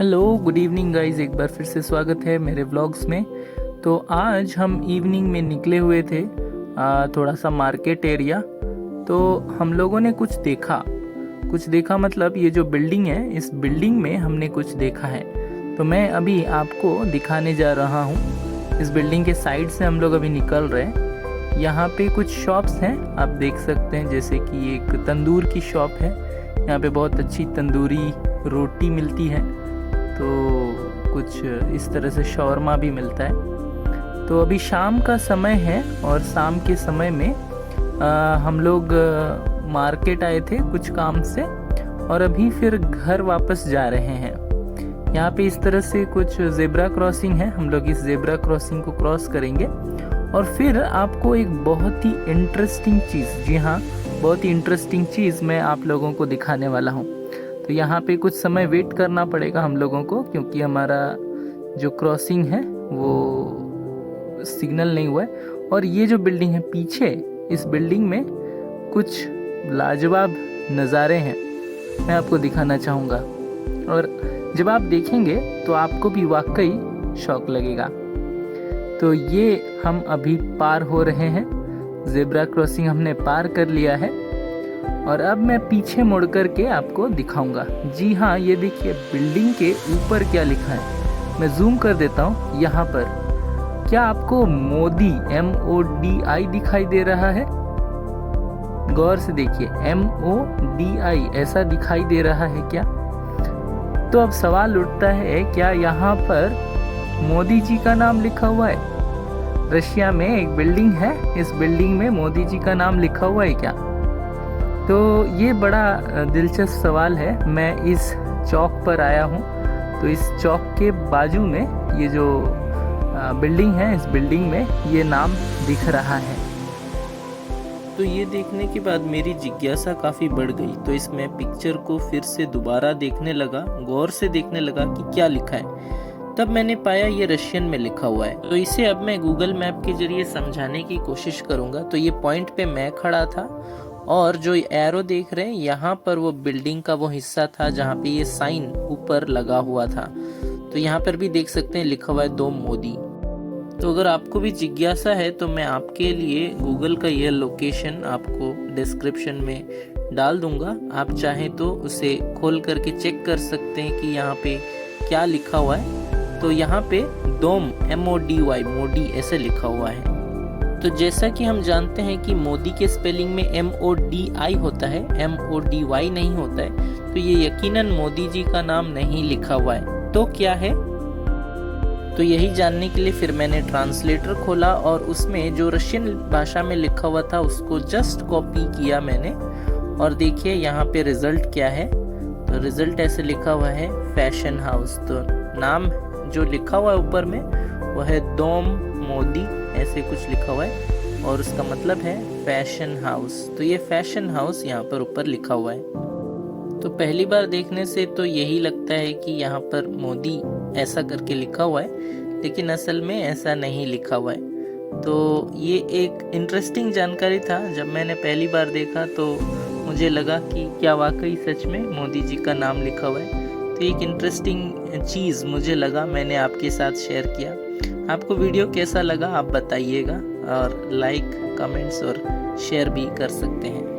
Hello good evening guys, एक बार फिर से स्वागत है मेरे व्लॉग्स में। तो आज हम इवनिंग में निकले हुए थे थोड़ा सा मार्केट एरिया। तो हम लोगों ने कुछ देखा मतलब ये जो बिल्डिंग है, इस बिल्डिंग में हमने कुछ देखा है। तो मैं अभी आपको दिखाने जा रहा हूँ। इस बिल्डिंग के साइड से हम लोग अभी निकल रहे हैं। यहाँ पे कुछ शॉप्स हैं, आप देख सकते हैं, जैसे कि एक तंदूर की शॉप है। यहाँ पे बहुत अच्छी तंदूरी रोटी मिलती है। तो कुछ इस तरह से शौरमा भी मिलता है। तो अभी शाम का समय है और शाम के समय में हम लोग मार्केट आए थे कुछ काम से और अभी फिर घर वापस जा रहे हैं। यहाँ पे इस तरह से कुछ जेब्रा क्रॉसिंग है, हम लोग इस जेब्रा क्रॉसिंग को क्रॉस करेंगे और फिर आपको एक बहुत ही इंटरेस्टिंग चीज़, जी हाँ बहुत ही इंटरेस्टिंग चीज़ मैं आप लोगों को दिखाने वाला हूँ। तो यहाँ पे कुछ समय वेट करना पड़ेगा हम लोगों को, क्योंकि हमारा जो क्रॉसिंग है वो सिग्नल नहीं हुआ है। और ये जो बिल्डिंग है पीछे, इस बिल्डिंग में कुछ लाजवाब नज़ारे हैं, मैं आपको दिखाना चाहूँगा। और जब आप देखेंगे तो आपको भी वाकई शौक लगेगा। तो ये हम अभी पार हो रहे हैं, जेब्रा क्रॉसिंग हमने पार कर लिया है और अब मैं पीछे मुड़ कर के आपको दिखाऊंगा। जी हाँ, ये देखिए बिल्डिंग के ऊपर क्या लिखा है, मैं जूम कर देता हूँ यहाँ पर। क्या आपको मोदी MODI दिखाई दे रहा है? गौर से देखिए, MODI ऐसा दिखाई दे रहा है क्या? तो अब सवाल उठता है, क्या यहाँ पर मोदी जी का नाम लिखा हुआ है? रशिया में एक बिल्डिंग है, इस बिल्डिंग में मोदी जी का नाम लिखा हुआ है क्या? तो ये बड़ा दिलचस्प सवाल है। मैं इस चौक पर आया हूँ, तो इस चौक के बाजू में ये जो बिल्डिंग है, इस बिल्डिंग में ये नाम दिख रहा है। तो ये देखने के बाद मेरी जिज्ञासा काफ़ी बढ़ गई, तो इसमें पिक्चर को फिर से दोबारा देखने लगा, गौर से देखने लगा कि क्या लिखा है। तब मैंने पाया ये रशियन में लिखा हुआ है। तो इसे अब मैं गूगल मैप के जरिए समझाने की कोशिश करूँगा। तो ये पॉइंट पे मैं खड़ा था और जो एरो देख रहे हैं यहाँ पर वो बिल्डिंग का वो हिस्सा था जहाँ पे ये साइन ऊपर लगा हुआ था। तो यहाँ पर भी देख सकते हैं लिखा हुआ है 2 मोदी। तो अगर आपको भी जिज्ञासा है तो मैं आपके लिए गूगल का यह लोकेशन आपको डिस्क्रिप्शन में डाल दूंगा। आप चाहें तो उसे खोल करके चेक कर सकते हैं कि यहाँ पे क्या लिखा हुआ है। तो यहाँ पे डोम MODY मोदी ऐसे लिखा हुआ है। तो जैसा कि हम जानते हैं कि मोदी के स्पेलिंग में MODI होता है, MODY नहीं होता है। तो ये यकीनन मोदी जी का नाम नहीं लिखा हुआ है। तो क्या है? तो यही जानने के लिए फिर मैंने ट्रांसलेटर खोला और उसमें जो रशियन भाषा में लिखा हुआ था उसको जस्ट कॉपी किया मैंने। और देखिए यहाँ पे रिजल्ट क्या है। तो रिजल्ट ऐसे लिखा हुआ है फैशन हाउस। तो नाम जो लिखा हुआ है ऊपर में वो है डोम मोदी, ऐसे कुछ लिखा हुआ है और उसका मतलब है फैशन हाउस। तो ये फैशन हाउस यहाँ पर ऊपर लिखा हुआ है। तो पहली बार देखने से तो यही लगता है कि यहाँ पर मोदी ऐसा करके लिखा हुआ है, लेकिन असल में ऐसा नहीं लिखा हुआ है। तो ये एक इंटरेस्टिंग जानकारी था। जब मैंने पहली बार देखा तो मुझे लगा कि क्या वाकई सच में मोदी जी का नाम लिखा हुआ है। तो एक इंटरेस्टिंग चीज़ मुझे लगा, मैंने आपके साथ शेयर किया। आपको वीडियो कैसा लगा आप बताइएगा और लाइक, कमेंट्स और शेयर भी कर सकते हैं।